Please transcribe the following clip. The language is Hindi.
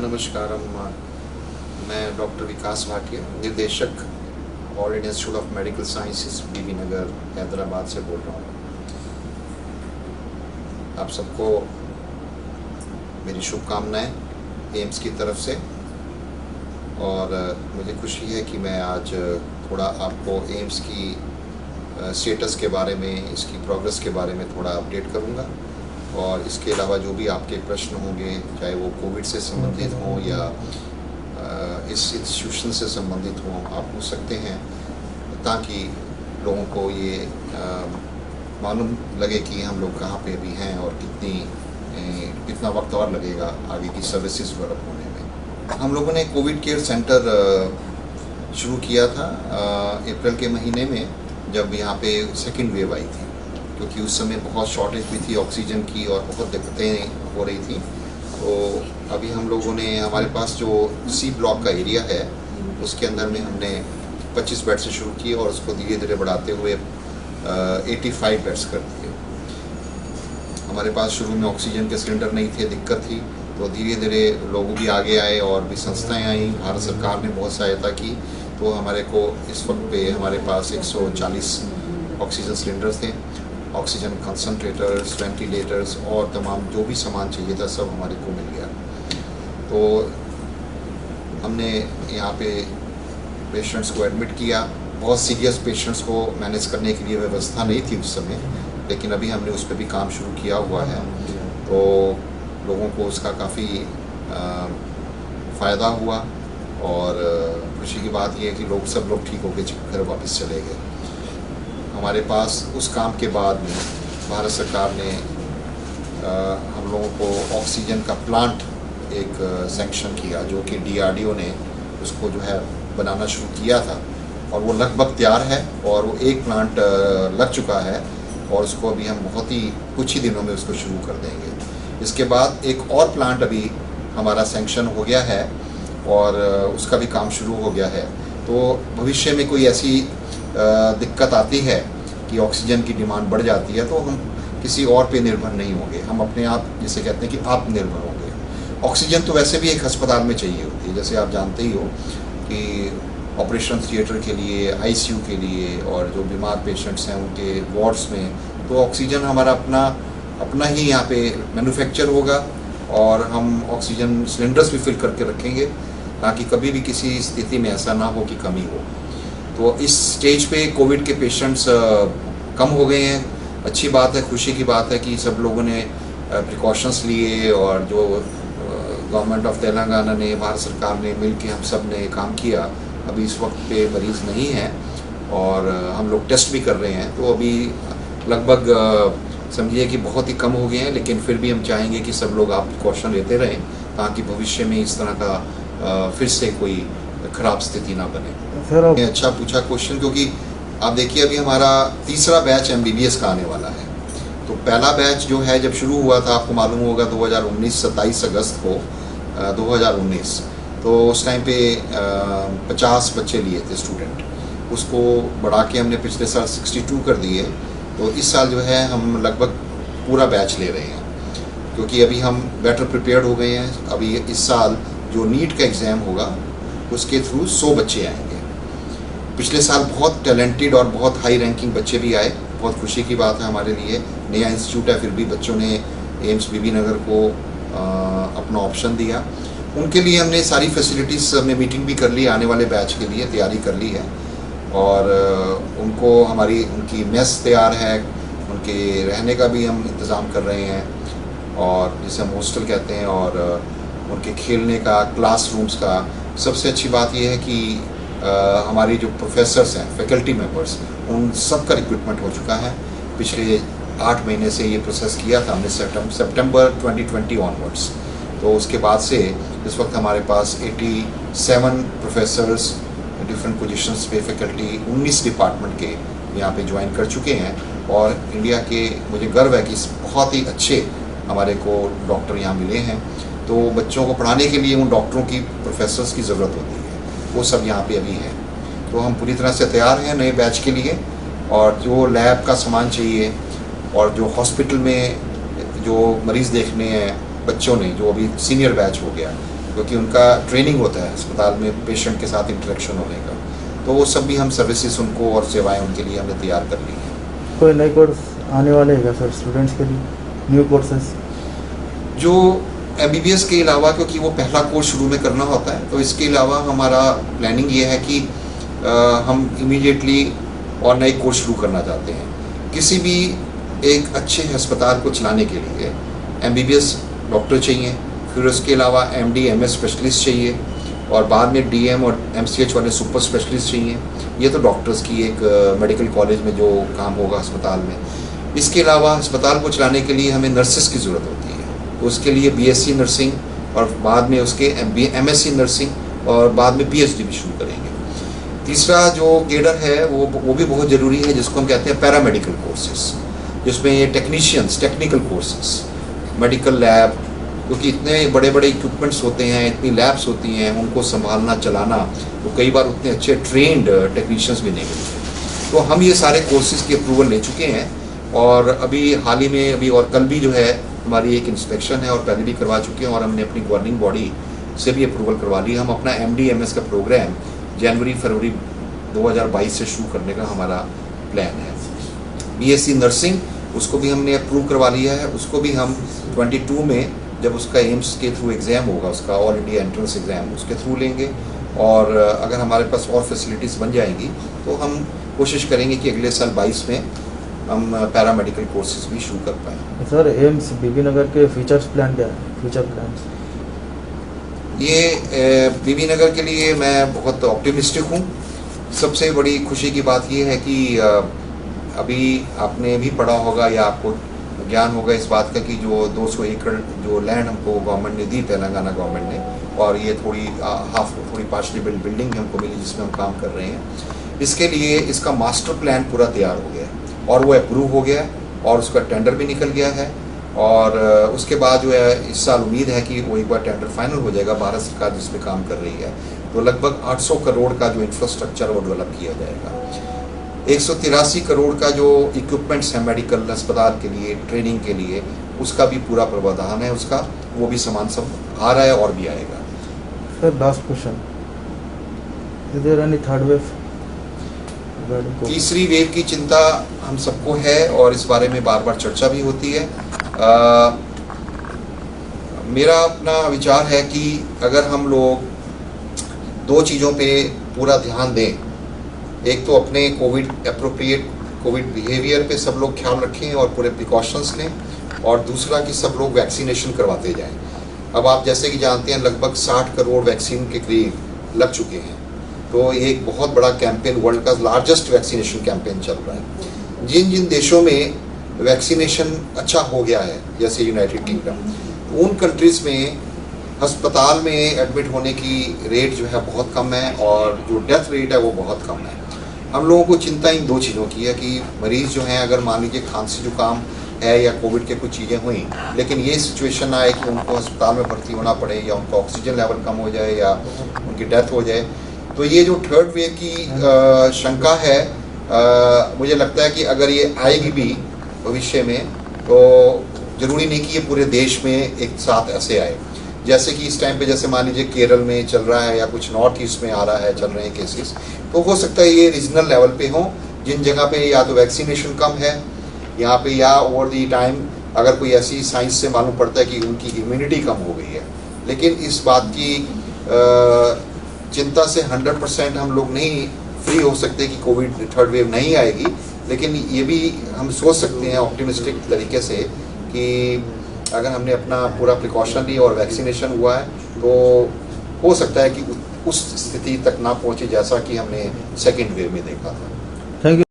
नमस्कार, मैं डॉक्टर विकास भाटिया, निर्देशक all India institute of medical sciences Bibi Nagar Hyderabad से बोल रहा हूँ। आप सबको मेरी शुभकामनाएं एम्स की तरफ से। और मुझे खुशी है कि मैं आज थोड़ा आपको एम्स की स्टेटस के बारे में, इसकी प्रोग्रेस के बारे में थोड़ा अपडेट करूँगा। और इसके अलावा जो भी आपके प्रश्न होंगे, चाहे वो कोविड से संबंधित हों या इस इंस्टीट्यूशन से संबंधित हों, आप पूछ सकते हैं, ताकि लोगों को ये मालूम लगे कि हम लोग कहाँ पे अभी हैं और कितना वक्त और लगेगा आगे की सर्विसेज डेवलप होने में। हम लोगों ने कोविड केयर सेंटर शुरू किया था अप्रैल के महीने में, जब यहाँ पे सेकेंड वेव आई थी, क्योंकि उस समय बहुत शॉर्टेज भी थी ऑक्सीजन की और बहुत दिक्कतें हो रही थी। तो अभी हम लोगों ने, हमारे पास जो सी ब्लॉक का एरिया है उसके अंदर में हमने 25 बेड से शुरू किए और उसको धीरे धीरे बढ़ाते हुए 85 बेड्स कर दिए। हमारे पास शुरू में ऑक्सीजन के सिलेंडर नहीं थे, दिक्कत थी, तो धीरे धीरे लोग भी आगे आए और भी संस्थाएं आई, भारत सरकार ने बहुत सहायता की। तो हमारे को इस वक्त पे हमारे पास 140 ऑक्सीजन सिलेंडर्स थे, ऑक्सीजन कंसनट्रेटर्स, वेंटिलेटर्स और तमाम जो भी सामान चाहिए था सब हमारे को मिल गया। तो हमने यहाँ पे पेशेंट्स को एडमिट किया। बहुत सीरियस पेशेंट्स को मैनेज करने के लिए व्यवस्था नहीं थी उस समय, लेकिन अभी हमने उस पर भी काम शुरू किया हुआ है। तो लोगों को उसका काफ़ी फ़ायदा हुआ और खुशी की बात यह है कि सब लोग ठीक होकर घर वापस चले गए। हमारे पास उस काम के बाद में भारत सरकार ने हम लोगों को ऑक्सीजन का प्लांट एक सैंक्शन किया, जो कि DRDO ने उसको जो है बनाना शुरू किया था और वो लगभग तैयार है और वो एक प्लांट लग चुका है और उसको अभी हम कुछ ही दिनों में उसको शुरू कर देंगे। इसके बाद एक और प्लांट अभी हमारा सैंक्शन हो गया है और उसका भी काम शुरू हो गया है। तो भविष्य में कोई ऐसी दिक्कत आती है कि ऑक्सीजन की डिमांड बढ़ जाती है, तो हम किसी और पे निर्भर नहीं होंगे, हम अपने आप, जिसे कहते हैं कि आत्मनिर्भर होंगे। ऑक्सीजन तो वैसे भी एक अस्पताल में चाहिए होती है, जैसे आप जानते ही हो कि ऑपरेशन थिएटर के लिए, ICU के लिए और जो बीमार पेशेंट्स हैं उनके वार्ड्स में, तो ऑक्सीजन हमारा अपना ही यहाँ पे मैन्युफैक्चर होगा और हम ऑक्सीजन सिलेंडर्स भी फिल करके रखेंगे, ताकि कभी भी किसी स्थिति में ऐसा ना हो कि कमी हो। तो इस स्टेज पे कोविड के पेशेंट्स कम हो गए हैं। अच्छी बात है, खुशी की बात है कि सब लोगों ने प्रिकॉशंस लिए और जो गवर्नमेंट ऑफ तेलंगाना ने, भारत सरकार ने मिल के हम सब ने काम किया। अभी इस वक्त पे मरीज़ नहीं हैं और हम लोग टेस्ट भी कर रहे हैं, तो अभी लगभग समझिए कि बहुत ही कम हो गए हैं, लेकिन फिर भी हम चाहेंगे कि सब लोग आप प्रिकॉशन लेते रहें, ताकि भविष्य में इस तरह का फिर से कोई खराब स्थिति ना बने। सर अच्छा पूछा क्वेश्चन, क्योंकि आप देखिए अभी हमारा तीसरा बैच MBBS का आने वाला है। तो पहला बैच जो है जब शुरू हुआ था, आपको मालूम होगा 2019 27 अगस्त को 2019, तो उस टाइम पे 50 बच्चे लिए थे स्टूडेंट, उसको बढ़ा के हमने पिछले साल 62 कर दिए। तो इस साल जो है हम लगभग पूरा बैच ले रहे हैं, क्योंकि अभी हम बेटर प्रिपेयर्ड हो गए हैं। अभी इस साल जो नीट का एग्ज़ाम होगा उसके थ्रू 100 बच्चे आएंगे। पिछले साल बहुत टैलेंटेड और बहुत हाई रैंकिंग बच्चे भी आए, बहुत खुशी की बात है हमारे लिए। नया इंस्टीट्यूट है, फिर भी बच्चों ने एम्स बीबी नगर को अपना ऑप्शन दिया। उनके लिए हमने सारी फैसिलिटीज़, हमने मीटिंग भी कर ली, आने वाले बैच के लिए तैयारी कर ली है और उनकी मेस तैयार है, उनके रहने का भी हम इंतज़ाम कर रहे हैं और जिसे हम हॉस्टल कहते हैं, और उनके खेलने का, क्लासरूम्स का। सबसे अच्छी बात यह है कि हमारी जो प्रोफेसर्स हैं, फैकल्टी मेंबर्स, उन सब का रिक्रूटमेंट हो चुका है। पिछले 8 महीने से ये प्रोसेस किया था हमने सितंबर 2020 ऑनवर्ड्स। तो उसके बाद से इस वक्त हमारे पास 87 प्रोफेसर्स डिफरेंट पोजीशंस पे, फैकल्टी 19 डिपार्टमेंट के यहाँ पे ज्वाइन कर चुके हैं। और इंडिया के, मुझे गर्व है कि बहुत ही अच्छे हमारे को डॉक्टर यहाँ मिले हैं। तो बच्चों को पढ़ाने के लिए उन डॉक्टरों की, प्रोफेसर्स की ज़रूरत होती है, वो सब यहाँ पे अभी हैं। तो हम पूरी तरह से तैयार हैं नए बैच के लिए। और जो लैब का सामान चाहिए और जो हॉस्पिटल में जो मरीज़ देखने हैं बच्चों ने, जो अभी सीनियर बैच हो गया, क्योंकि उनका ट्रेनिंग होता है अस्पताल में पेशेंट के साथ इंटरेक्शन होने का। तो वो सब भी हम सर्विसेज उनको और सेवाएं उनके लिए हमने तैयार कर ली हैं। कोई नए कोर्स आने वाले हैं क्या सर स्टूडेंट्स के लिए, न्यू कोर्सेज? जो MBBS के अलावा, क्योंकि वो पहला कोर्स शुरू में करना होता है, तो इसके अलावा हमारा प्लानिंग ये है कि हम इमीडिएटली और नए कोर्स शुरू करना चाहते हैं। किसी भी एक अच्छे अस्पताल को चलाने के लिए MBBS डॉक्टर चाहिए, फिर उसके अलावा MD MS स्पेशलिस्ट चाहिए, और बाद में DM और MCH वाले सुपर स्पेशलिस्ट चाहिए। ये तो डॉक्टर्स की एक मेडिकल कॉलेज में जो काम होगा अस्पताल में। इसके अलावा अस्पताल को चलाने के लिए हमें नर्सेस की ज़रूरत होती है, तो उसके लिए BSc नर्सिंग और बाद में उसके MSc नर्सिंग और बाद में PhD भी शुरू करेंगे। तीसरा जो केडर है वो भी बहुत ज़रूरी है, जिसको हम कहते हैं पैरामेडिकल कोर्सेज, जिसमें ये technicians, technical courses, medical lab, क्योंकि इतने बड़े बड़े इक्विपमेंट्स होते हैं, इतनी लैब्स होती हैं, उनको संभालना चलाना, तो कई बार उतने अच्छे ट्रेंड टेक्नीशियंस भी नहीं मिलते। तो हम ये सारे कोर्सेज की अप्रूवल ले चुके हैं, और अभी हाल ही में अभी और कल भी जो है हमारी एक इंस्पेक्शन है, और पहले भी करवा चुके हैं, और हमने अपनी गवर्निंग बॉडी से भी अप्रूवल करवा ली। हम अपना MD MS का प्रोग्राम जनवरी-फरवरी 2022 से शुरू करने का हमारा प्लान है। BSc नर्सिंग, उसको भी हमने अप्रूव करवा लिया है। उसको भी हम 22 में जब उसका एम्स के थ्रू एग्ज़ाम होगा, उसका ऑल इंडिया एंट्रेंस एग्ज़ाम, उसके थ्रू लेंगे। और अगर हमारे पास और फैसिलिटीज़ बन जाएंगी तो हम कोशिश करेंगे कि अगले साल 22 में हम पैरामेडिकल कोर्सेज भी शुरू कर पाएँ। सर एम्स बीबी नगर के फीचर्स प्लान क्या है, फ्यूचर प्लान्स? ये बीबी नगर के लिए मैं बहुत ऑप्टिमिस्टिक हूँ। सबसे बड़ी खुशी की बात ये है कि अभी आपने भी पढ़ा होगा या आपको ज्ञान होगा इस बात का कि जो 200 एकड़ जो लैंड हमको गवर्नमेंट ने दी, तेलंगाना गवर्नमेंट ने, और ये थोड़ी पार्शली बिल्ड बिल्डिंग हमको मिली जिसमें हम काम कर रहे हैं। इसके लिए इसका मास्टर प्लान पूरा तैयार हो गया है और वो अप्रूव हो गया है, और उसका टेंडर भी निकल गया है। और उसके बाद जो है इस साल उम्मीद है कि वो एक बार टेंडर फाइनल हो जाएगा, भारत सरकार जिसमें काम कर रही है, तो लगभग 800 करोड़ का जो इंफ्रास्ट्रक्चर वो डेवलप किया जाएगा। 183 करोड़ का जो इक्विपमेंट्स है मेडिकल अस्पताल के लिए, ट्रेनिंग के लिए, उसका भी पूरा प्रावधान है उसका, वो भी सामान सब आ रहा है और भी आएगा। Sir last question, is there any third wave? तीसरी वेव की चिंता हम सबको है और इस बारे में बार बार चर्चा भी होती है। मेरा अपना विचार है कि अगर हम लोग दो चीज़ों पे पूरा ध्यान दें, एक तो अपने कोविड बिहेवियर पे सब लोग ख्याल रखें और पूरे प्रिकॉशंस लें, और दूसरा कि सब लोग वैक्सीनेशन करवाते जाएं। अब आप जैसे कि जानते हैं लगभग 60 करोड़ वैक्सीन के करीब लग चुके हैं, तो ये एक बहुत बड़ा कैंपेन, वर्ल्ड का लार्जेस्ट वैक्सीनेशन कैंपेन चल रहा है। जिन जिन देशों में वैक्सीनेशन अच्छा हो गया है, जैसे यूनाइटेड किंगडम, उन कंट्रीज़ में अस्पताल में एडमिट होने की रेट जो है बहुत कम है, और जो डेथ रेट है वो बहुत कम है। हम लोगों को चिंता इन दो चीज़ों की है कि मरीज़ जो हैं, अगर मान लीजिए खांसी जुकाम है या कोविड के कुछ चीज़ें हुई, लेकिन ये सिचुएशन आए कि उनको अस्पताल में भर्ती होना पड़े, या उनका ऑक्सीजन लेवल कम हो जाए, या उनकी डेथ हो जाए, तो ये जो थर्ड वेव की शंका है, मुझे लगता है कि अगर ये आएगी भी भविष्य में, तो ज़रूरी नहीं कि ये पूरे देश में एक साथ ऐसे आए। जैसे कि इस टाइम पे जैसे मान लीजिए केरल में चल रहा है, या कुछ नॉर्थ ईस्ट में आ रहा है, चल रहे हैं केसेस, तो हो सकता है ये रीजनल लेवल पे हो, जिन जगह पे या तो वैक्सीनेशन कम है यहाँ पे, या ओवर दी टाइम अगर कोई ऐसी साइंस से मालूम पड़ता है कि उनकी इम्यूनिटी कम हो गई है। लेकिन इस बात की चिंता से 100% हम लोग नहीं फ्री हो सकते कि कोविड थर्ड वेव नहीं आएगी, लेकिन ये भी हम सोच सकते हैं ऑप्टिमिस्टिक तरीके से कि अगर हमने अपना पूरा प्रिकॉशन ली और वैक्सीनेशन हुआ है, तो हो सकता है कि उस स्थिति तक ना पहुंचे जैसा कि हमने सेकेंड वेव में देखा था। Thank you.